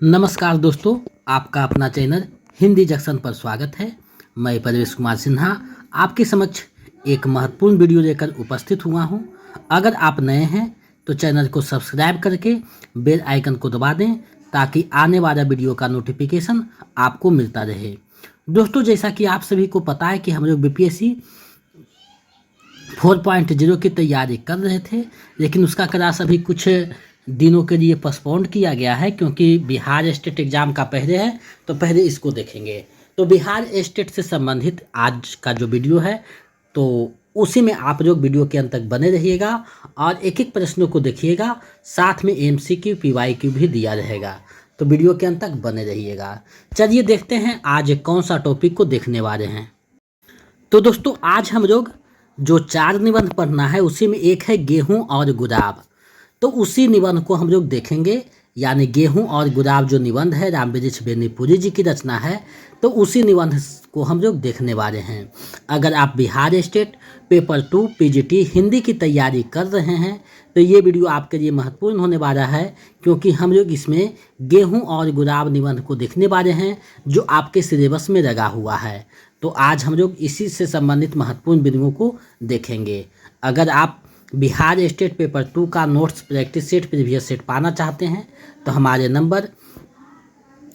नमस्कार दोस्तों, आपका अपना चैनल हिंदी जंक्शन पर स्वागत है। मैं परवेश कुमार सिन्हा आपके समक्ष एक महत्वपूर्ण वीडियो लेकर उपस्थित हुआ हूं। अगर आप नए हैं तो चैनल को सब्सक्राइब करके बेल आइकन को दबा दें ताकि आने वाला वीडियो का नोटिफिकेशन आपको मिलता रहे। दोस्तों, जैसा कि आप सभी को पता है कि हम लोग बीपीएससी 4.0 की तैयारी कर रहे थे, लेकिन उसका क्लास अभी कुछ दिनों के लिए पोस्टपोन्ड किया गया है क्योंकि बिहार स्टेट एग्ज़ाम का पहले है, तो पहले इसको देखेंगे। तो बिहार स्टेट से संबंधित आज का जो वीडियो है तो उसी में आप लोग वीडियो के अंत तक बने रहिएगा और एक एक प्रश्नों को देखिएगा, साथ में एमसीक्यू पीवाईक्यू भी दिया रहेगा, तो वीडियो के अंत तक बने रहिएगा। चलिए देखते हैं आज कौन सा टॉपिक को देखने वाले हैं। तो दोस्तों, आज हम लोग जो 4 निबंध पढ़ना है उसी में एक है गेहूं और गुलाब, तो उसी निबंध को हम लोग देखेंगे। यानी गेहूं और गुलाब जो निबंध है रामवृक्ष बेनीपुरी जी की रचना है, तो उसी निबंध को हम लोग देखने वाले हैं। अगर आप Bihar state paper 2 PGT Hindi की तैयारी कर रहे हैं तो ये वीडियो आपके लिए महत्वपूर्ण होने वाला है, क्योंकि हम लोग इसमें गेहूं और गुलाब निबंध को देखने वाले हैं जो आपके सिलेबस में लगा हुआ है। तो आज हम लोग इसी से संबंधित महत्वपूर्ण बिंदुओं को देखेंगे। अगर आप बिहार स्टेट पेपर 2 का notes practice set previous set पाना चाहते हैं तो हमारे नंबर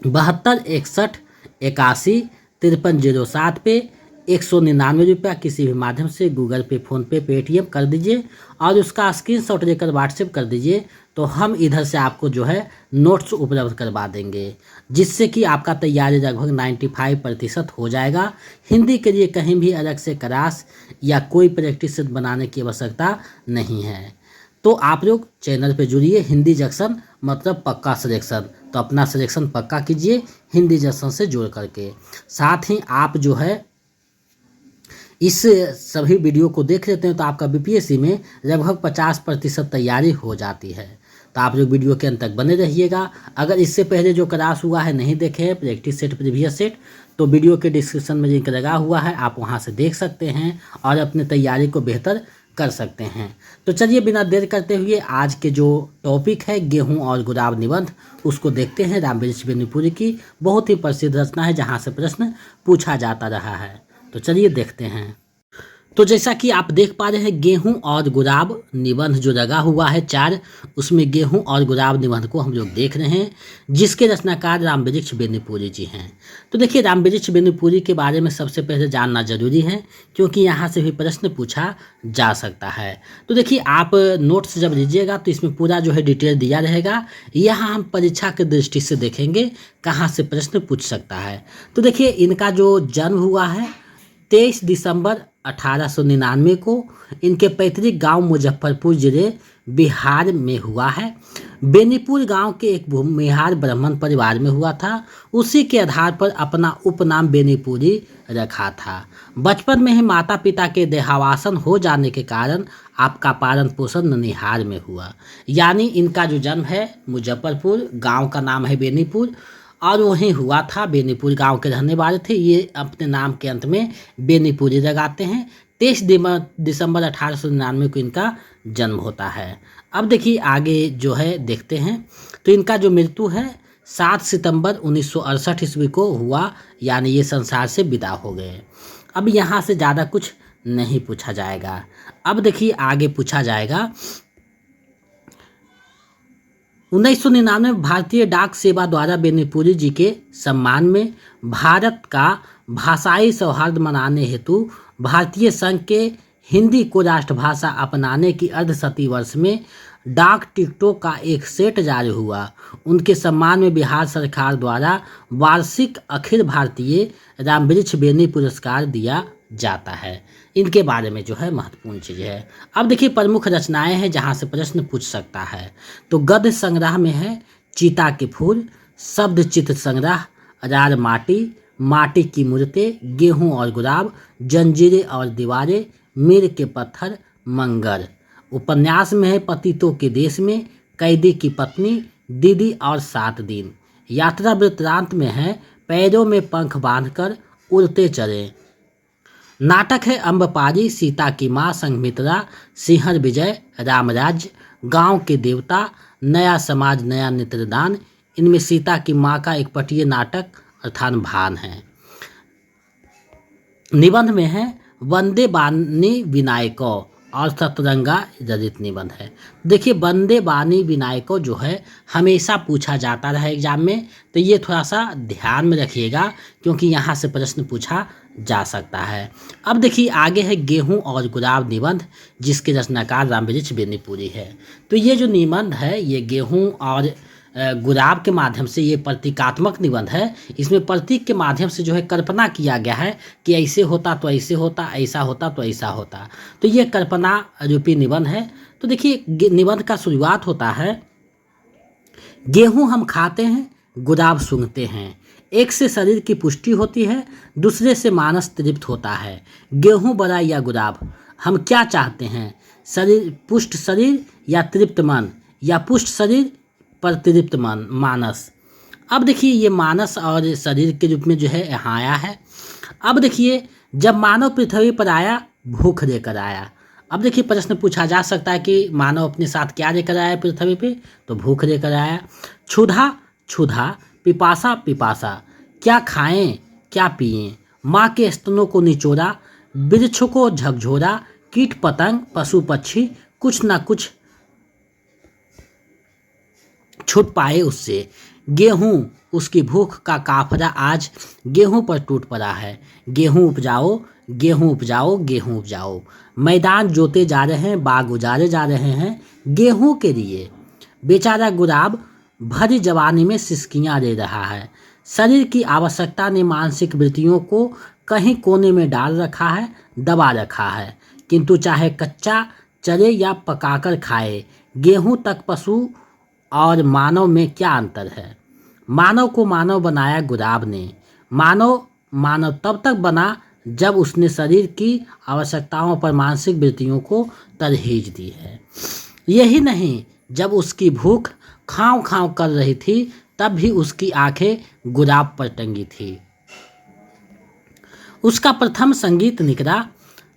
7261815307 पे 199 रुपया किसी भी माध्यम से गूगल पे, फ़ोन पे, पेटीएम कर दीजिए और उसका स्क्रीनशॉट लेकर व्हाट्सएप कर दीजिए, तो हम इधर से आपको जो है नोट्स उपलब्ध करवा देंगे, जिससे कि आपका तैयारी लगभग 95% हो जाएगा। हिंदी के लिए कहीं भी अलग से क्लास या कोई प्रैक्टिस सेट बनाने की आवश्यकता नहीं है। तो आप लोग चैनल पे जुड़िए। हिंदी जंक्शन मतलब पक्का सिलेक्शन, तो अपना सिलेक्शन पक्का कीजिए हिंदी जंक्शन से जोड़ करके। साथ ही आप जो है इस सभी वीडियो को देख लेते हैं तो आपका बीपीएससी में लगभग 50% तैयारी हो जाती है। तो आप लोग वीडियो के अंत तक बने रहिएगा। अगर इससे पहले जो क्लास हुआ है नहीं देखे हैं, प्रैक्टिस सेट प्रीवियस सेट, तो वीडियो के डिस्क्रिप्शन में लिंक लगा हुआ है, आप वहां से देख सकते हैं और अपनी तैयारी को बेहतर कर सकते हैं। तो चलिए बिना देर करते हुए आज के जो टॉपिक है गेहूं और गुलाब निबंध, उसको देखते हैं। रामवृक्ष बेनीपुरी की बहुत ही प्रसिद्ध रचना है जहां से प्रश्न पूछा जाता रहा है, तो चलिए देखते हैं। तो जैसा कि आप देख पा रहे हैं गेहूं और गुलाब निबंध जो लगा हुआ है 4, उसमें गेहूं और गुलाब निबंध को हम लोग देख रहे हैं, जिसके रचनाकार रामवृक्ष बेनीपुरी जी हैं। तो देखिए, रामवृक्ष बेनीपुरी के बारे में सबसे पहले जानना जरूरी है, क्योंकि यहाँ से भी प्रश्न पूछा जा सकता है। तो देखिए, आप नोट्स जब लीजिएगा तो इसमें पूरा जो है डिटेल दिया रहेगा। यहाँ हम परीक्षा की दृष्टि से देखेंगे कहाँ से प्रश्न पूछ सकता है। तो देखिए, इनका जो जन्म हुआ है 23 दिसंबर 1899 को इनके पैतृक गांव मुजफ्फरपुर जिले बिहार में हुआ है। बेनीपुर गांव के एक भूमिहार ब्राह्मण परिवार में हुआ था। उसी के आधार पर अपना उपनाम बेनीपुरी रखा था। बचपन में ही माता पिता के देहावसान हो जाने के कारण आपका पालन पोषण ननिहाल में हुआ। यानी इनका जो जन्म है मुजफ्फरपुर, गांव का नाम है बेनीपुर, और वहीं हुआ था। बेनीपुर गांव के रहने वाले थे। ये अपने नाम के अंत में बेनीपुरी लगाते हैं। 23 दिसंबर 1899 को इनका जन्म होता है। अब देखिए आगे जो है देखते हैं। तो इनका जो मृत्यु है 7 सितंबर 1968 ईस्वी को हुआ, यानी ये संसार से विदा हो गए। अब यहाँ से ज़्यादा कुछ नहीं पूछा जाएगा। अब देखिए आगे पूछा जाएगा 1999 भारतीय डाक सेवा द्वारा बेनीपुरी जी के सम्मान में भारत का भाषाई सौहार्द मनाने हेतु भारतीय संघ के हिंदी को राष्ट्रभाषा अपनाने की अर्धशती वर्ष में डाक टिकटों का एक सेट जारी हुआ। उनके सम्मान में बिहार सरकार द्वारा वार्षिक अखिल भारतीय रामवृक्ष बेनी पुरस्कार दिया जाता है। इनके बारे में जो है महत्वपूर्ण चीज़ है। अब देखिए प्रमुख रचनाएं हैं जहां से प्रश्न पूछ सकता है। तो गद्य संग्रह में है चीता के फूल, शब्द चित्र संग्रह, रार माटी, माटी की मूर्तें, गेहूं और गुलाब, जंजीरें और दीवारें, मीर के पत्थर, मंगर। उपन्यास में है पतितों के देश में, कैदी की पत्नी, दीदी और 7 दिन। यात्रा वृत्तांत में है पैरों में पंख बांधकर उड़ते चले। नाटक है अम्बपारी, सीता की माँ, संघमित्रा, सिंहर विजय, रामराज्य, गांव के देवता, नया समाज नया नेत्रदान, इनमें सीता की माँ का एक पटीय नाटक अर्थात भान है। निबंध में है वंदे बानी विनायको और सतरंगा रचित निबंध है। देखिए वंदे बानी विनायको जो है हमेशा पूछा जाता रहा एग्जाम में, तो ये थोड़ा सा ध्यान में रखिएगा क्योंकि यहाँ से प्रश्न पूछा जा सकता है। अब देखिए आगे है गेहूं और गुलाब निबंध, जिसके रचनाकार रामवृक्ष बेनीपुरी है। तो ये जो निबंध है ये गेहूं और गुलाब के माध्यम से ये प्रतीकात्मक निबंध है। इसमें प्रतीक के माध्यम से जो है कल्पना किया गया है कि ऐसे होता तो ऐसे होता, ऐसा होता तो ऐसा होता। तो ये कल्पना रूपी निबंध है। तो देखिए निबंध का शुरुआत होता है, गेहूं हम खाते हैं, गुलाब सूंघते हैं, एक से शरीर की पुष्टि होती है, दूसरे से मानस तृप्त होता है। गेहूं बड़ा या गुलाब, हम क्या चाहते हैं, शरीर पुष्ट शरीर या तृप्त मन, या पुष्ट शरीर पर तृप्त मन मानस। अब देखिए ये मानस और शरीर के रूप में जो है यहाँ आया है। अब देखिए जब मानव पृथ्वी पर आया भूख लेकर आया। अब देखिए प्रश्न पूछा जा सकता है कि मानव अपने साथ क्या लेकर आया पृथ्वी पे, तो भूख लेकर आया। क्षुधा क्षुधा, पिपासा पिपासा, क्या खाएं क्या पिएं, माँ के स्तनों को निचोड़ा, वृक्ष को झकझोरा, कीट पतंग पशु पक्षी कुछ ना कुछ छूट पाए उससे। गेहूं उसकी भूख का काफिला आज गेहूं पर टूट पड़ा है। गेहूं उपजाओ गेहूं उपजाओ गेहूं उपजाओ, मैदान जोते जा रहे हैं, बाग उजारे जा रहे हैं गेहूं के लिए। बेचारा गुलाब भरी जवानी में सिसकियां दे रहा है। शरीर की आवश्यकता ने मानसिक वृत्तियों को कहीं कोने में डाल रखा है, दबा रखा है। किंतु चाहे कच्चा चरे या पकाकर खाए, गेहूं तक पशु और मानव में क्या अंतर है। मानव को मानव बनाया गुलाब ने। मानव मानव तब तक बना जब उसने शरीर की आवश्यकताओं पर मानसिक वृत्तियों को तरहीज दी है। यही नहीं, जब उसकी भूख खाँव खाँव कर रही थी तब भी उसकी आंखें गुलाब पर टंगी थी। उसका प्रथम संगीत निकला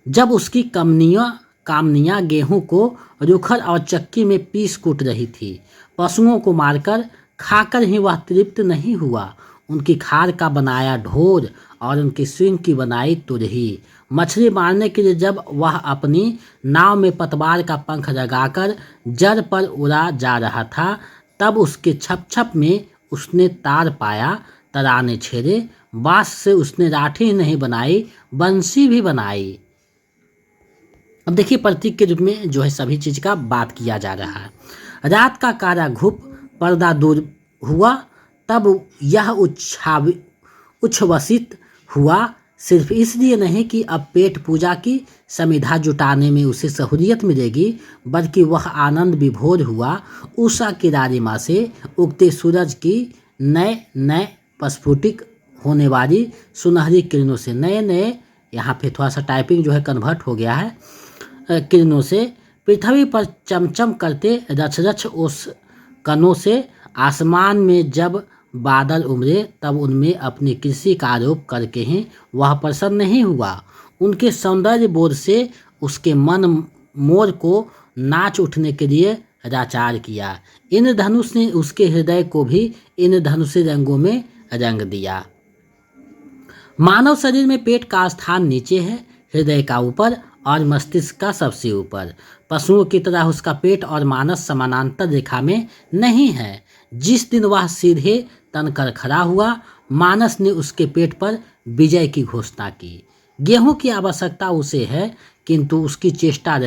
जब उसकी कामनियाँ गेहूं को रुखर और चक्की में पीस कूट रही थी। पशुओं को मारकर खाकर ही वह तृप्त नहीं हुआ, उनकी खार का बनाया ढोर और उनकी सींग की बनाई तुरही। मछली मारने के लिए जब वह अपनी नाव में पतवार का पंख लगाकर जड़ पर उड़ा जा रहा था, तब उसके छप छप में उसने तार पाया, तराने छेड़े। बांस से उसने लाठी नहीं बनाई, बंसी भी बनाई। अब देखिए प्रतीक के रूप में जो है सभी चीज का बात किया जा रहा है। रात का कारा घुप पर्दा दूर हुआ, तब यह उच्छ्वसित हुआ, सिर्फ इसलिए नहीं कि अब पेट पूजा की समिधा जुटाने में उसे सहूलियत मिलेगी, बल्कि वह आनंद विभोर हुआ उषा की लालिमा से, उगते सूरज की नए नए प्रस्फुटित होने वाली सुनहरी किरणों से। नए नए यहाँ पे थोड़ा सा टाइपिंग जो है कन्वर्ट हो गया है, किरणों से पृथ्वी पर चमचम करते रच रच उस कणों से। आसमान में जब बादल उमड़े तब उनमें अपनी कृषि का आरोप करके ही वह प्रसन्न नहीं हुआ। उनके सौंदर्य बोध से उसके मन मोर को नाच उठने के लिए लाचार किया। इन धनुष ने उसके हृदय को भी इन धनुषी रंगों में रंग दिया। मानव शरीर में पेट का स्थान नीचे है, हृदय का ऊपर और मस्तिष्क का सबसे ऊपर। पशुओं की तरह उसका पेट और मानस समानांतर रेखा में नहीं है। जिस दिन वह सीधे तनकर खड़ा हुआ, मानस ने उसके पेट पर विजय की घोषणा की। गेहूं की आवश्यकता उसे है, किंतु उसकी चेष्टा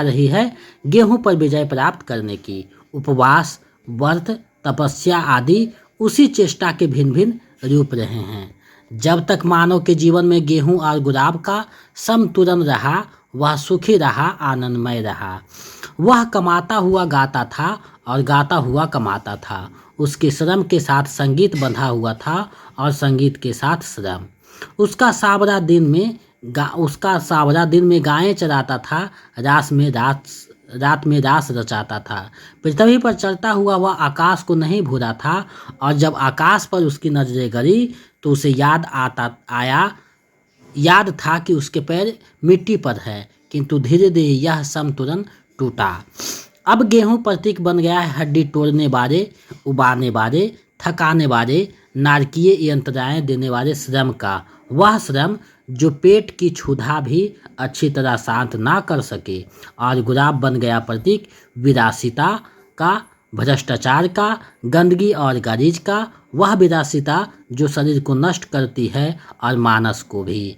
रही है गेहूं पर विजय प्राप्त करने की। उपवास, व्रत, तपस्या आदि उसी चेष्टा के भिन्न भिन्न रूप रहे हैं। जब तक मानव के जीवन में गेहूं और गुलाब का समतुलन रहा, वह सुखी रहा, आनंदमय रहा। वह कमाता हुआ गाता था और गाता हुआ कमाता था। उसके श्रम के साथ संगीत बंधा हुआ था और संगीत के साथ श्रम। उसका सावरा दिन में गायें चराता था, रात में रास रचाता था। पृथ्वी पर चलता हुआ वह आकाश को नहीं भूला था, और जब आकाश पर उसकी नजरें गड़ी तो उसे याद था कि उसके पैर मिट्टी पर है, किंतु धीरे धीरे यह समतुलन टूटा। अब गेहूं प्रतीक बन गया है हड्डी तोड़ने वाले, उबारने वाले, थकाने वाले, नारकीय यंत्रणाएं देने वाले श्रम का, वह श्रम जो पेट की क्षुधा भी अच्छी तरह शांत ना कर सके। और गुलाब बन गया प्रतीक विलासिता का, भ्रष्टाचार का, गंदगी और गालीच का, वह विलासिता जो शरीर को नष्ट करती है और मानस को भी।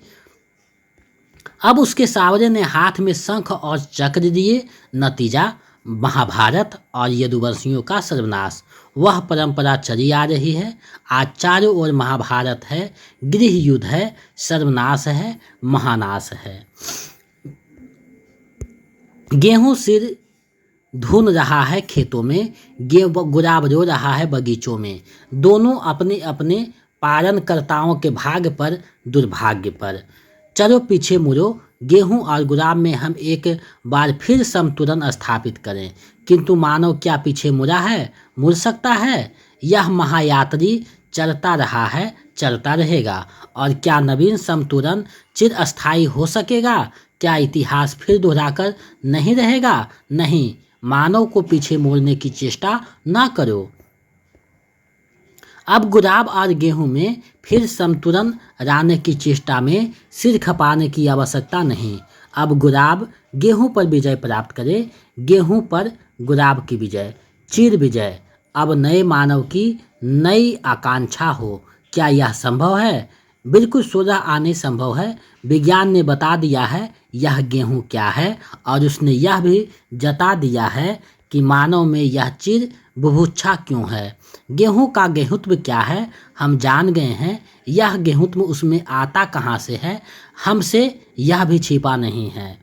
अब उसके सावरे ने हाथ में शंख और चक्र दिए, नतीजा महाभारत और यदुवंशियों का सर्वनाश। वह परंपरा चली आ रही है, आज चारों ओर महाभारत है, गृह युद्ध है, सर्वनाश है, महानाश है। गेहूं सिर धुन रहा है खेतों में, गुलाब रो रहा है बगीचों में, दोनों अपने अपने पालनकर्ताओं के भाग्य पर, दुर्भाग्य पर। चलो पीछे मुड़ो, गेहूं और गुलाब में हम एक बार फिर संतुलन स्थापित करें। किंतु मानव क्या पीछे मुड़ा है, मुड़ सकता है? यह महायात्री चलता रहा है, चलता रहेगा। और क्या नवीन संतुलन चिरस्थायी हो सकेगा? क्या इतिहास फिर दोहराकर नहीं रहेगा? नहीं, मानव को पीछे मोड़ने की चेष्टा ना करो। अब गुलाब और गेहूं में फिर संतुलन लाने की चेष्टा में सिर खपाने की आवश्यकता नहीं। अब गुलाब गेहूं पर विजय प्राप्त करे, गेहूं पर गुलाब की विजय, चिर विजय। अब नए मानव की नई आकांक्षा हो। क्या यह संभव है? बिल्कुल 16 आने संभव है। विज्ञान ने बता दिया है यह गेहूं क्या है, और उसने यह भी जता दिया है कि मानव में यह चिर बुभुक्षा क्यों है। गेहूं का गेहूत्व क्या है हम जान गए हैं, यह गेहूत्व उसमें आता कहाँ से है हमसे यह भी छिपा नहीं है।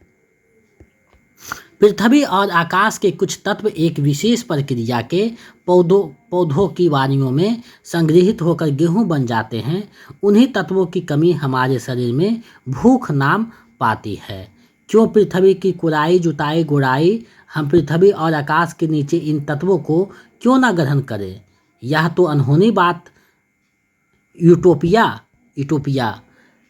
पृथ्वी और आकाश के कुछ तत्व एक विशेष प्रक्रिया के पौधों की वानियों में संग्रहित होकर गेहूं बन जाते हैं। उन्हीं तत्वों की कमी हमारे शरीर में भूख नाम पाती है। क्यों पृथ्वी की कुराई जुताई गुड़ाई, हम पृथ्वी और आकाश के नीचे इन तत्वों को क्यों ना ग्रहण करें? यह तो अनहोनी बात, यूटोपिया।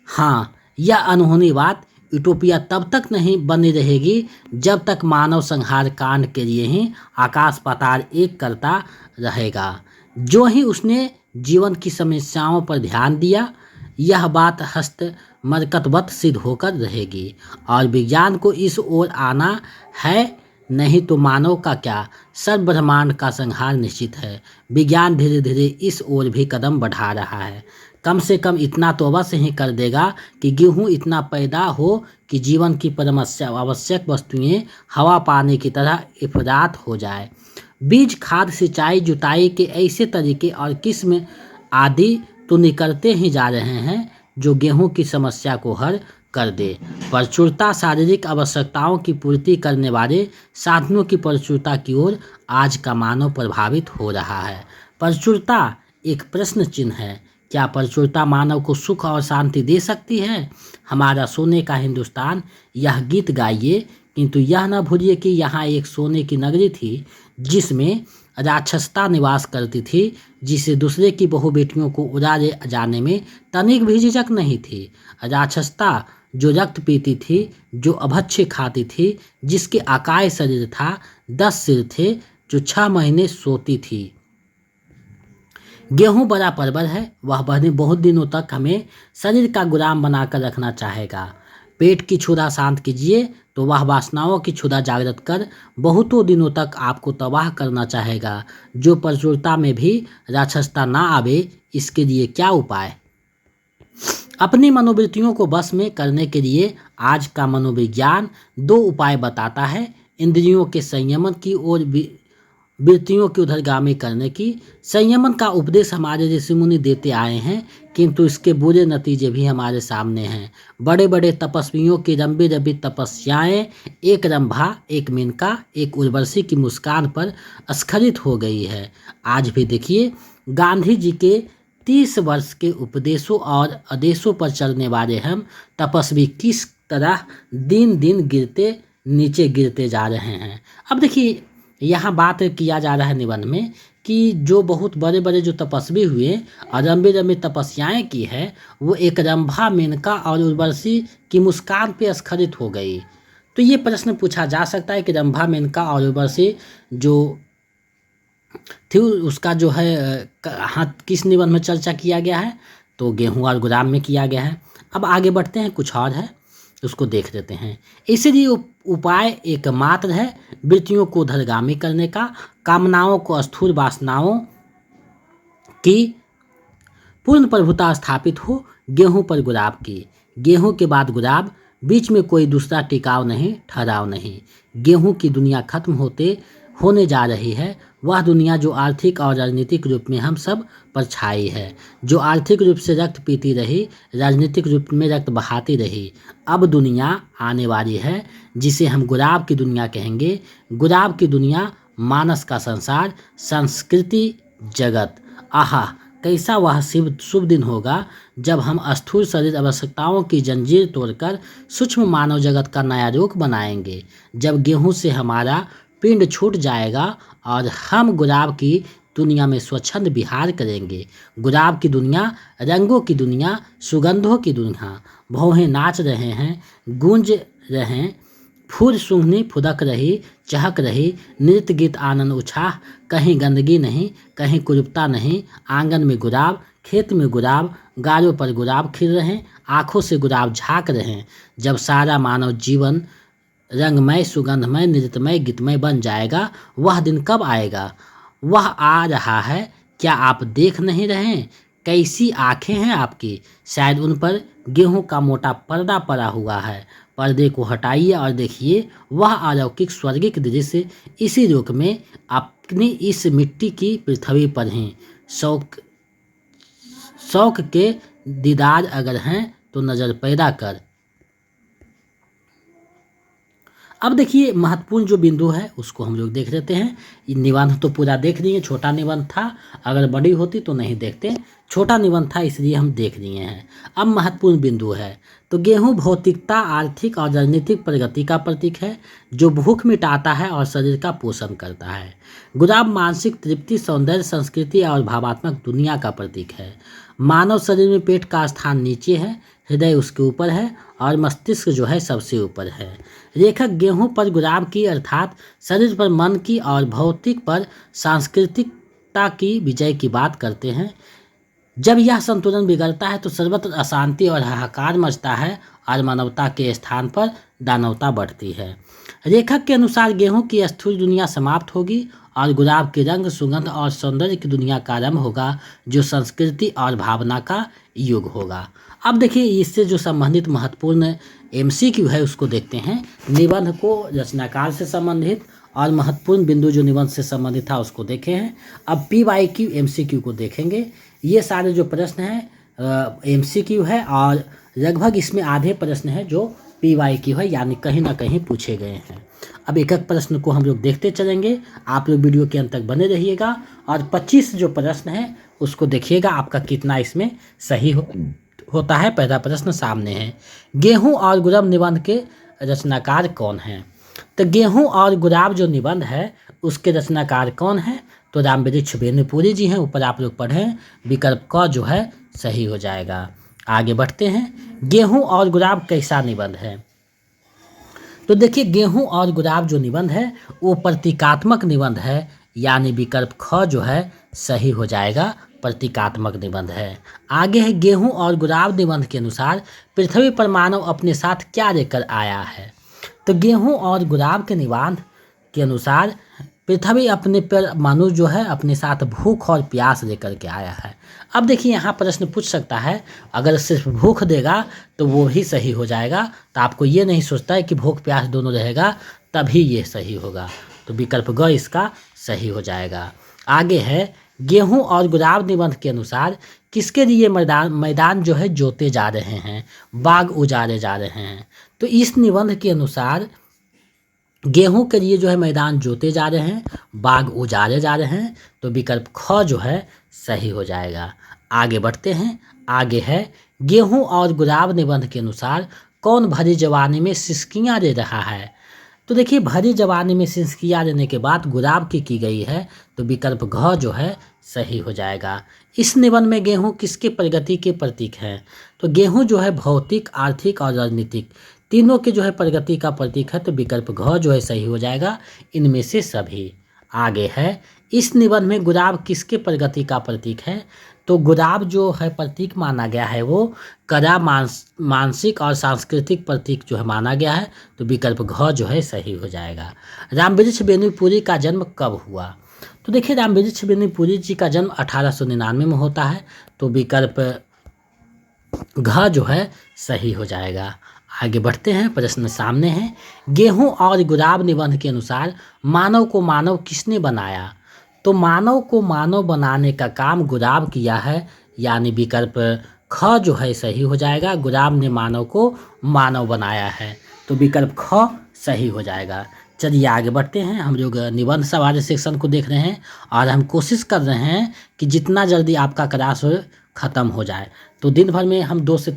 हाँ, यह अनहोनी बात यूटोपिया तब तक नहीं बनी रहेगी जब तक मानव संहार कांड के लिए ही आकाश पाताल एक करता रहेगा। जो ही उसने जीवन की समस्याओं पर ध्यान दिया, यह बात हस्त मरकतवत सिद्ध होकर रहेगी। और विज्ञान को इस ओर आना है, नहीं तो मानव का क्या, सर्व ब्रह्मांड का संहार निश्चित है। विज्ञान धीरे धीरे इस ओर भी कदम बढ़ा रहा है। कम से कम इतना तो अवश्य ही कर देगा कि गेहूं इतना पैदा हो कि जीवन की परम आवश्यक वस्तुएं हवा पानी की तरह इफरात हो जाए। बीज, खाद, सिंचाई, जुताई के ऐसे तरीके और किस्म आदि तो निकलते ही जा रहे हैं जो गेहूं की समस्या को हल कर दे। प्रचुरता, शारीरिक आवश्यकताओं की पूर्ति करने वाले साधनों की प्रचुरता की ओर आज का मानव प्रभावित हो रहा है। प्रचुरता एक प्रश्न चिन्ह है। क्या प्रचुरता मानव को सुख और शांति दे सकती है? हमारा सोने का हिंदुस्तान, यह गीत गाइए, किंतु यह न भूलिए कि यहाँ एक सोने की नगरी थी जिसमें राक्षसता निवास करती थी, जिसे दूसरे की बहु बेटियों को उड़ा जाने में तनिक भी झिझक नहीं थी। राक्षसता जो रक्त पीती थी, जो अभक्ष्य खाती थी, जिसके आकाय शरीर था, 10 सिर थे, जो 6 महीने सोती थी। गेहूं बड़ा परवर है, वह बहुत दिनों तक हमें शरीर का गुलाम बनाकर रखना चाहेगा। पेट की क्षुधा शांत कीजिए तो वह वासनाओं की क्षुधा जागृत कर बहुतों दिनों तक आपको तबाह करना चाहेगा। जो प्रचुरता में भी राक्षसता ना आवे, इसके लिए क्या उपाय? अपनी मनोवृत्तियों को बस में करने के लिए आज का मनोविज्ञान 2 उपाय बताता है। इंद्रियों के संयमन की ओर वृत्तियों की उधरगामी करने की। संयमन का उपदेश हमारे ऋषि मुनि देते आए हैं, किंतु इसके बुरे नतीजे भी हमारे सामने हैं। बड़े बड़े तपस्वियों की लंबी लंबी तपस्याएं एक रंभा, एक मेनका, एक उर्वशी की मुस्कान पर स्खलित हो गई है। आज भी देखिए, गांधी जी के 30 वर्ष के उपदेशों और आदेशों पर चलने वाले हम तपस्वी किस तरह दिन दिन नीचे गिरते जा रहे हैं। अब देखिए, यहाँ बात किया जा रहा है निबंध में कि जो बहुत बड़े बड़े जो तपस्वी हुए और लंबी लंबी तपस्याएं की है, वो एक रंभा, मेनका और उर्वशी की मुस्कान पे स्खलित हो गई। तो ये प्रश्न पूछा जा सकता है कि रंभा, मेनका और उर्वशी जो थी उसका जो है हाथ किस निबंध में चर्चा किया गया है, तो गेहूं और गुलाब में किया गया है। अब आगे बढ़ते हैं, कुछ और है उसको देख लेते हैं। इसलिए उपाय एकमात्र है वृत्तियों को उधरगामी करने का, कामनाओं को स्थूल वासनाओं की पूर्ण प्रभुता स्थापित हो गेहूं पर गुलाब की, गेहूं के बाद गुलाब, बीच में कोई दूसरा टिकाव नहीं, ठहराव नहीं। गेहूं की दुनिया खत्म होने जा रही है, वह दुनिया जो आर्थिक और राजनीतिक रूप में हम सब पर छाई है, जो आर्थिक रूप से रक्त पीती रही, राजनीतिक रूप में रक्त बहाती रही। अब दुनिया आने वाली है जिसे हम गुलाब की दुनिया कहेंगे। गुलाब की दुनिया, मानस का संसार, संस्कृति जगत। आहा, कैसा वह शुभ दिन होगा जब हम स्थूल शरीर आवश्यकताओं की जंजीर तोड़कर सूक्ष्म मानव जगत का नया रूप बनाएंगे, जब गेहूं से हमारा पिंड छूट जाएगा और हम गुलाब की दुनिया में स्वच्छंद विहार करेंगे। गुलाब की दुनिया, रंगों की दुनिया, सुगंधों की दुनिया। भौहें नाच रहे हैं, गूंज रहे, फूल सूंघनी फुदक रही, चहक रही, नृत्य गीत आनंद उछाह, कहीं गंदगी नहीं, कहीं कुरूपता नहीं। आंगन में गुलाब, खेत में गुलाब, गारों पर गुलाब खिल रहे, आँखों से गुलाब झाँक रहे। जब सारा मानव जीवन रंगमय, सुगंधमय, नृत्यमय, गीतमय बन जाएगा, वह दिन कब आएगा? वह आ रहा है, क्या आप देख नहीं रहे? कैसी आंखें हैं आपकी, शायद उन पर गेहूं का मोटा पर्दा पड़ा हुआ है। पर्दे को हटाइए और देखिए, वह अलौकिक स्वर्गिक दृश्य इसी रुख में अपनी इस मिट्टी की पृथ्वी पर हैं। शौक के दीदार अगर हैं तो नज़र पैदा कर। अब देखिए, महत्वपूर्ण जो बिंदु है उसको हम लोग देख लेते हैं। ये निबंध तो पूरा देख लिए, छोटा निबंध था, अगर बड़ी होती तो नहीं देखते, छोटा निबंध था इसलिए हम देख लिए हैं। अब महत्वपूर्ण बिंदु है, तो गेहूं भौतिकता, आर्थिक और राजनीतिक प्रगति का प्रतीक है, जो भूख मिटाता है और शरीर का पोषण करता है। गुलाब मानसिक तृप्ति, सौंदर्य, संस्कृति और भावात्मक दुनिया का प्रतीक है। मानव शरीर में पेट का स्थान नीचे है, हृदय उसके ऊपर है और मस्तिष्क जो है सबसे ऊपर है। लेखक गेहूं पर गुलाब की अर्थात शरीर पर मन की और भौतिक पर सांस्कृतिकता की विजय की बात करते हैं। जब यह संतुलन बिगड़ता है तो सर्वत्र अशांति और हाहाकार मचता है और मानवता के स्थान पर दानवता बढ़ती है। लेखक के अनुसार गेहूं की स्थूल दुनिया समाप्त होगी और गुलाब के रंग, सुगंध और सौंदर्य की दुनिया का आरंभ होगा, जो संस्कृति और भावना का युग होगा। अब देखिए, इससे जो संबंधित महत्वपूर्ण MCQ है उसको देखते हैं। निबंध को रचनाकार से संबंधित और महत्वपूर्ण बिंदु जो निबंध से संबंधित था उसको देखे हैं। अब PYQ MCQ को देखेंगे। ये सारे जो प्रश्न हैं MCQ है और लगभग इसमें आधे प्रश्न हैं जो PYQ है, यानी कहीं ना कहीं पूछे गए हैं। अब एक एक प्रश्न को हम लोग देखते चलेंगे, आप लोग वीडियो के अंत तक बने रहिएगा और 25 जो प्रश्न है उसको देखिएगा आपका कितना इसमें सही होता है। पहला प्रश्न सामने है, गेहूं और गुलाब निबंध के रचनाकार कौन हैं? तो गेहूं और गुलाब जो निबंध है उसके रचनाकार कौन है? तो रामवृक्ष बेनीपुरी जी हैं, ऊपर आप लोग पढ़ें, विकल्प क जो है सही हो जाएगा। आगे बढ़ते हैं, गेहूं और गुलाब कैसा निबंध है? तो देखिए, गेहूं और गुलाब जो निबंध है वो प्रतीकात्मक निबंध है, यानी विकल्प ख जो है सही हो जाएगा, प्रतीकात्मक निबंध है। आगे है, गेहूं और गुलाब निबंध के अनुसार पृथ्वी पर मानव अपने साथ क्या लेकर आया है? तो गेहूं और गुलाब के निबंध के अनुसार पृथ्वी अपने पर मानव जो है अपने साथ भूख और प्यास लेकर के आया है। अब देखिए, यहाँ प्रश्न पूछ सकता है, अगर सिर्फ भूख देगा तो वो ही सही हो जाएगा, तो आपको ये नहीं सोचता है कि भूख प्यास दोनों रहेगा तभी ये सही होगा, तो विकल्प ग इसका सही हो जाएगा। आगे है, गेहूं और गुलाब निबंध के अनुसार किसके लिए मैदान जो है जोते जा रहे हैं, बाग उजारे जा रहे हैं? तो इस निबंध के अनुसार गेहूं के लिए जो है मैदान जोते जा रहे हैं, बाग उजारे जा रहे हैं, तो विकल्प ख जो है सही हो जाएगा। आगे बढ़ते हैं, आगे है, गेहूं और गुलाब निबंध के अनुसार कौन भरी जवानी में सिसकियां दे रहा है? तो देखिए, भरी जवानी में सिसकियां देने के बाद गुलाब की गई है, तो विकल्प घ जो है सही हो जाएगा। इस निबंध में गेहूं किसके प्रगति के प्रतीक हैं? तो गेहूं जो है भौतिक, आर्थिक और राजनीतिक तीनों के जो है प्रगति का प्रतीक है, तो विकल्प घ जो है सही हो जाएगा इनमें से सभी। आगे है, इस निबंध में गुलाब किसके प्रगति का प्रतीक है? तो गुलाब जो है प्रतीक माना गया है वो कला, मानसिक और सांस्कृतिक प्रतीक जो है माना गया है, तो विकल्प घ जो है सही हो जाएगा। रामवृक्ष बेनीपुरी का जन्म कब हुआ? तो देखिए, रामवृक्ष बेनीपुरी जी का जन्म 1899 में होता है, तो विकल्प घ जो है सही हो जाएगा। आगे बढ़ते हैं, प्रश्न सामने है। गेहूं और गुलाब निबंध के अनुसार मानव को मानव किसने बनाया? तो मानव को मानव बनाने का काम गुलाब किया है, यानी विकल्प ख जो है सही हो जाएगा। गुलाब ने मानव को मानव बनाया है, तो विकल्प ख सही हो जाएगा। चलिए आगे बढ़ते हैं। हम लोग निबंध सवाल सेक्शन को देख रहे हैं और हम कोशिश कर रहे हैं कि जितना जल्दी आपका क्लास ख़त्म हो जाए। तो दिन भर में हम 2 से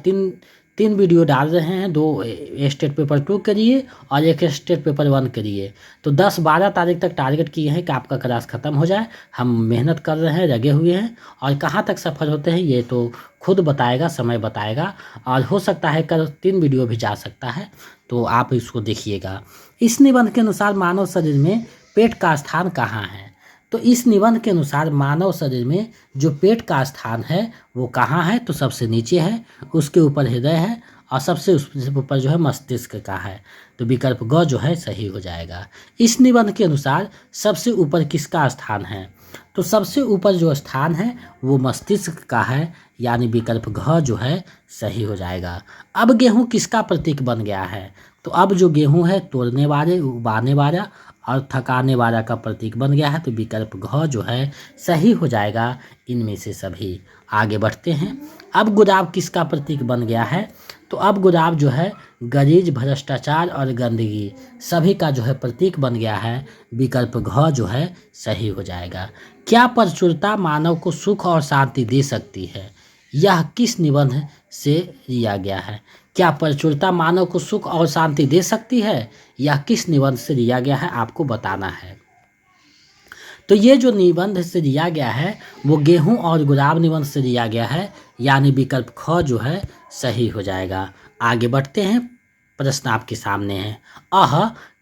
3 वीडियो डाल रहे हैं। 2 स्टेट पेपर 2 के लिए और 1 स्टेट पेपर 1 के लिए। तो 10-12 तारीख तक टारगेट किए हैं कि आपका क्लास ख़त्म हो जाए। हम मेहनत कर रहे हैं, लगे हुए हैं, और कहाँ तक सफल होते हैं ये तो खुद बताएगा, समय बताएगा। और हो सकता है कल 3 वीडियो भी जा सकता है, तो आप इसको देखिएगा। इस निबंध के अनुसार मानव शरीर में पेट का स्थान कहाँ है? तो इस निबंध के अनुसार मानव शरीर में जो पेट का स्थान है वो कहाँ है? तो सबसे नीचे है, उसके ऊपर हृदय है और सबसे ऊपर जो है मस्तिष्क का है, तो विकल्प ग जो है सही हो जाएगा। इस निबंध के अनुसार सबसे ऊपर किसका स्थान है? तो सबसे ऊपर जो स्थान है वो मस्तिष्क का है, यानी विकल्प घ जो है सही हो जाएगा। अब गेहूं किसका प्रतीक बन गया है? तो अब जो गेहूं है तोड़ने वाले, उबाने वाला और थकाने वाला का प्रतीक बन गया है, तो विकल्प घ जो है सही हो जाएगा इनमें से सभी। आगे बढ़ते हैं। अब गुलाब किसका प्रतीक बन गया है? तो अब गुलाब जो है गरीज, भ्रष्टाचार और गंदगी सभी का जो है प्रतीक बन गया है, विकल्प घ जो है सही हो जाएगा। क्या प्रचुरता मानव को सुख और शांति दे सकती है? यह किस निबंध से लिया गया है? क्या प्रचुरता मानव को सुख और शांति दे सकती है? यह किस निबंध से लिया गया है आपको बताना है। तो ये जो निबंध से लिया गया है वो गेहूं और गुलाब निबंध से लिया गया है, यानी विकल्प ख जो है सही हो जाएगा। आगे बढ़ते हैं, प्रश्न आपके सामने है।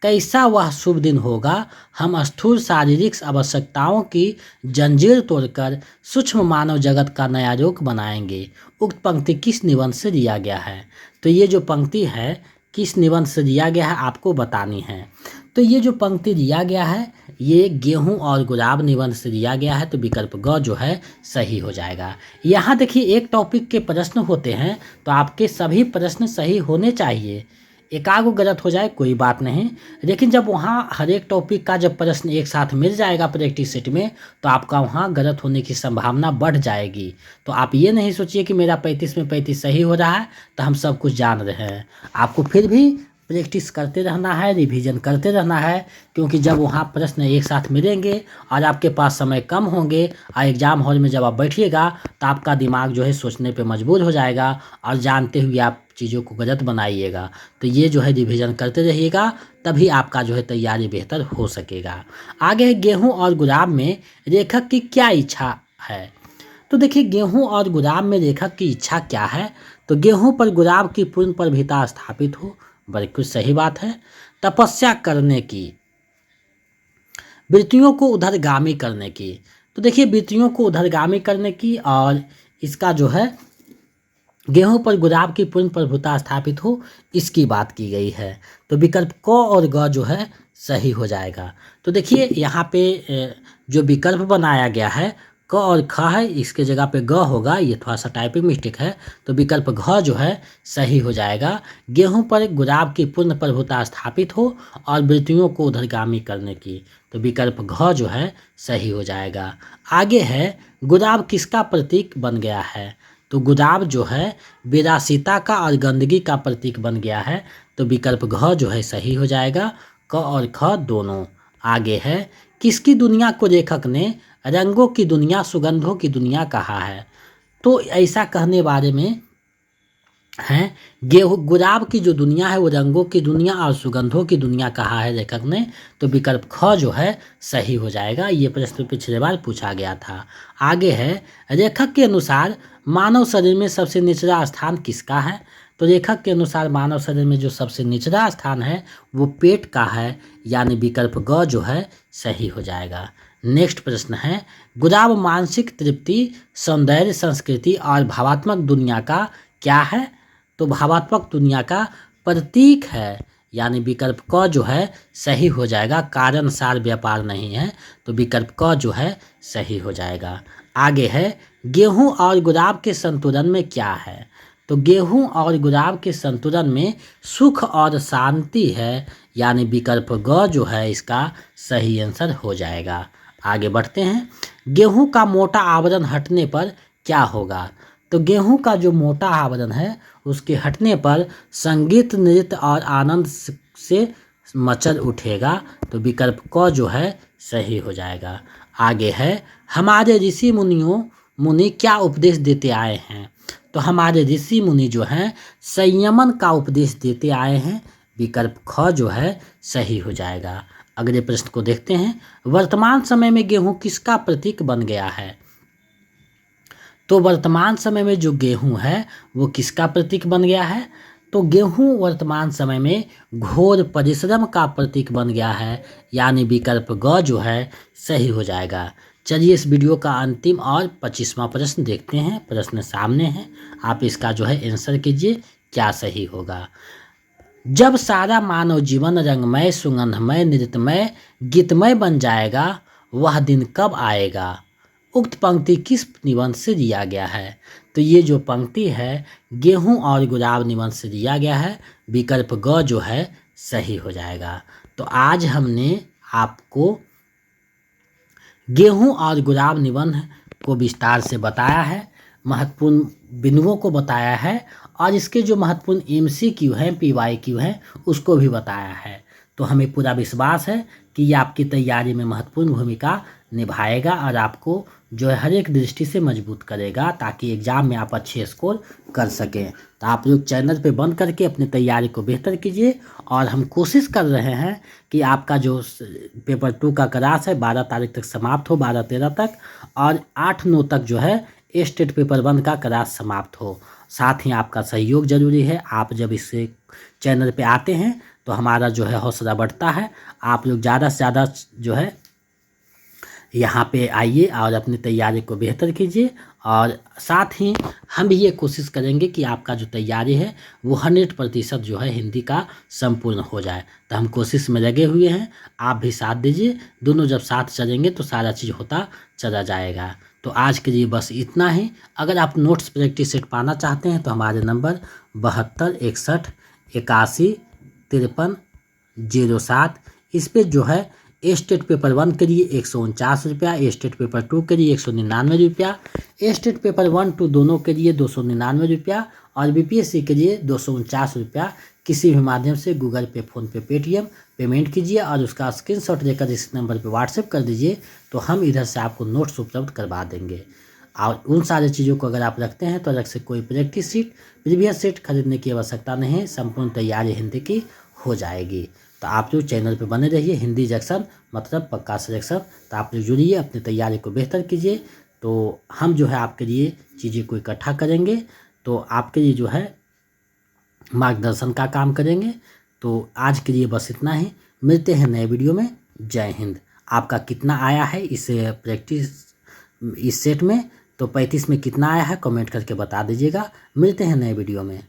कैसा वह शुभ दिन होगा, हम स्थूल शारीरिक आवश्यकताओं की जंजीर तोड़कर सूक्ष्म मानव जगत का नया रुख बनाएंगे। उक्त पंक्ति किस निबंध से लिया गया है? तो ये जो पंक्ति है किस निबंध से लिया गया है आपको बतानी है। तो ये जो पंक्ति दिया गया है ये गेहूं और गुलाब निबंध से दिया गया है, तो विकल्प ग जो है सही हो जाएगा। यहाँ देखिए, एक टॉपिक के प्रश्न होते हैं तो आपके सभी प्रश्न सही होने चाहिए। एकागो गलत हो जाए कोई बात नहीं, लेकिन जब वहाँ हर एक टॉपिक का जब प्रश्न एक साथ मिल जाएगा प्रैक्टिस सेट में, तो आपका वहाँ गलत होने की संभावना बढ़ जाएगी। तो आप ये नहीं सोचिए कि मेरा 35 में 35 सही हो रहा है तो हम सब कुछ जान रहे हैं। आपको फिर भी प्रैक्टिस करते रहना है, रिवीजन करते रहना है, क्योंकि जब वहाँ प्रश्न एक साथ मिलेंगे और आपके पास समय कम होंगे और एग्ज़ाम हॉल में जब आप बैठिएगा तो आपका दिमाग जो है सोचने पे मजबूर हो जाएगा और जानते हुए आप चीज़ों को गलत बनाइएगा। तो ये जो है रिवीजन करते रहिएगा, तभी आपका जो है तैयारी बेहतर हो सकेगा। आगे गेहूँ और गुलाब में लेखक की क्या इच्छा है? तो देखिए, गेहूँ और गुलाब में लेखक की इच्छा क्या है? तो गेहूँ पर गुलाब की पूर्ण प्रभुता स्थापित हो, बिल्कुल सही बात है। तपस्या करने की, वृत्तियों को उधरगामी करने की, तो देखिए वृत्तियों को उधरगामी करने की और इसका जो है गेहूं पर गुलाब की पूर्ण प्रभुता स्थापित हो, इसकी बात की गई है। तो विकल्प क और ग जो है सही हो जाएगा। तो देखिए यहाँ पे जो विकल्प बनाया गया है क और ख है, इसके जगह पे ग होगा, ये थोड़ा सा टाइपिंग मिस्टेक है, तो विकल्प घ जो है सही हो जाएगा। गेहूं पर गुलाब की पूर्ण प्रभुता स्थापित हो और वृत्तियों को उधरगामी करने की, तो विकल्प घ जो है सही हो जाएगा। आगे है, गुलाब किसका प्रतीक बन गया है? तो गुलाब जो है विलासिता का और गंदगी का प्रतीक बन गया है, तो विकल्प घ जो है सही हो जाएगा, क और ख दोनों। आगे है, किसकी दुनिया को लेखक ने रंगों की दुनिया, सुगंधों की दुनिया कहा है? तो ऐसा कहने बारे में हैं। गेहूँ गुलाब की जो दुनिया है वो रंगों की दुनिया और सुगंधों की दुनिया कहा है लेखक ने, तो विकल्प ख जो है सही हो जाएगा। ये प्रश्न पिछले बार पूछा गया था। आगे है, लेखक के अनुसार मानव शरीर में सबसे निचला स्थान किसका है? तो लेखक के अनुसार मानव शरीर में जो सबसे निचला स्थान है वो पेट का है, यानी विकल्प ग जो है सही हो जाएगा। नेक्स्ट प्रश्न है, गुलाब मानसिक तृप्ति, सौंदर्य, संस्कृति और भावात्मक दुनिया का क्या है? तो भावात्मक दुनिया का प्रतीक है, यानी विकल्प क जो है सही हो जाएगा। कारण सार व्यापार नहीं है, तो विकल्प क जो है सही हो जाएगा। आगे है, गेहूं और गुलाब के संतुलन में क्या है? तो गेहूं और गुलाब के संतुलन में सुख और शांति है, यानी विकल्प ग जो है इसका सही आंसर हो जाएगा। आगे बढ़ते हैं, गेहूं का मोटा आवरण हटने पर क्या होगा? तो गेहूं का जो मोटा आवरण है उसके हटने पर संगीत, नृत्य और आनंद से मचल उठेगा, तो विकल्प क जो है सही हो जाएगा। आगे है, हमारे ऋषि मुनि क्या उपदेश देते आए हैं? तो हमारे ऋषि मुनि जो हैं संयमन का उपदेश देते आए हैं, विकल्प ख जो है सही हो जाएगा। अगले प्रश्न को देखते हैं, वर्तमान समय में गेहूं किसका प्रतीक बन गया है? तो वर्तमान समय में जो गेहूं है वो किसका प्रतीक बन गया है? तो गेहूं वर्तमान समय में घोर परिश्रम का प्रतीक बन गया है, यानी विकल्प ग जो है सही हो जाएगा। चलिए इस वीडियो का अंतिम और 25वां प्रश्न देखते हैं। प्रश्न सामने है, आप इसका जो है आंसर कीजिए क्या सही होगा। जब सारा मानव जीवन रंगमय, सुगंधमय, नृत्यमय, गीतमय बन जाएगा, वह दिन कब आएगा? उक्त पंक्ति किस निबंध से दिया गया है? तो ये जो पंक्ति है गेहूं और गुलाब निबंध से दिया गया है, विकल्प ग जो है सही हो जाएगा। तो आज हमने आपको गेहूं और गुलाब निबंध को विस्तार से बताया है, महत्वपूर्ण बिंदुओं को बताया है और इसके जो महत्वपूर्ण MCQ हैं, PYQ हैं उसको भी बताया है। तो हमें पूरा विश्वास है कि ये आपकी तैयारी में महत्वपूर्ण भूमिका निभाएगा और आपको जो है हर एक दृष्टि से मजबूत करेगा, ताकि एग्ज़ाम में आप अच्छे स्कोर कर सकें। तो आप लोग चैनल पे बंद करके अपनी तैयारी को बेहतर कीजिए और हम कोशिश कर रहे हैं कि आपका जो पेपर 2 का क्लास है 12 तारीख तक समाप्त हो, 12-13 तक, और 8-9 तक जो है स्टेट पेपर 1 का क्लास समाप्त हो। साथ ही आपका सहयोग जरूरी है। आप जब इससे चैनल पे आते हैं तो हमारा जो है हौसला बढ़ता है। आप लोग ज़्यादा से ज़्यादा जो है यहाँ पे आइए और अपनी तैयारी को बेहतर कीजिए, और साथ ही हम भी ये कोशिश करेंगे कि आपका जो तैयारी है वो 100% जो है हिंदी का संपूर्ण हो जाए। तो हम कोशिश में लगे हुए हैं, आप भी साथ दीजिए। दोनों जब साथ चलेंगे तो सारा चीज़ होता चला जाएगा। तो आज के लिए बस इतना ही। अगर आप नोट्स प्रैक्टिस सेट पाना चाहते हैं तो हमारे नंबर 72 61 81 53 07, इस पर जो है स्टेट पेपर 1 के लिए 149 रुपया, स्टेट पेपर 2 के लिए 199 रुपया, स्टेट पेपर 1, 2 दोनों के लिए 299 रुपया और BPSC के लिए 249 रुपया किसी भी माध्यम से गूगल पे, फ़ोन पे, पेटीएम पेमेंट कीजिए और उसका स्क्रीनशॉट लेकर इस नंबर पर व्हाट्सएप कर दीजिए, तो हम इधर से आपको नोट्स उपलब्ध करवा देंगे। और उन सारी चीज़ों को अगर आप रखते हैं तो अलग से कोई प्रैक्टिस सीट, प्रीवियस सीट खरीदने की आवश्यकता नहीं है, संपूर्ण तैयारी हिंदी की हो जाएगी। तो आप लोग चैनल पे बने रहिए। हिंदी जंक्शन मतलब पक्का सिलेक्शन। तो आप लोग जुड़िए, अपनी तैयारी को बेहतर कीजिए। तो हम जो है आपके लिए चीज़ें को इकट्ठा करेंगे, तो आपके लिए जो है मार्गदर्शन का काम करेंगे। तो आज के लिए बस इतना ही, मिलते हैं नए वीडियो में। जय हिंद। आपका कितना आया है इस प्रैक्टिस इस सेट में, तो 35 में कितना आया है कमेंट करके बता दीजिएगा। मिलते हैं नए वीडियो में।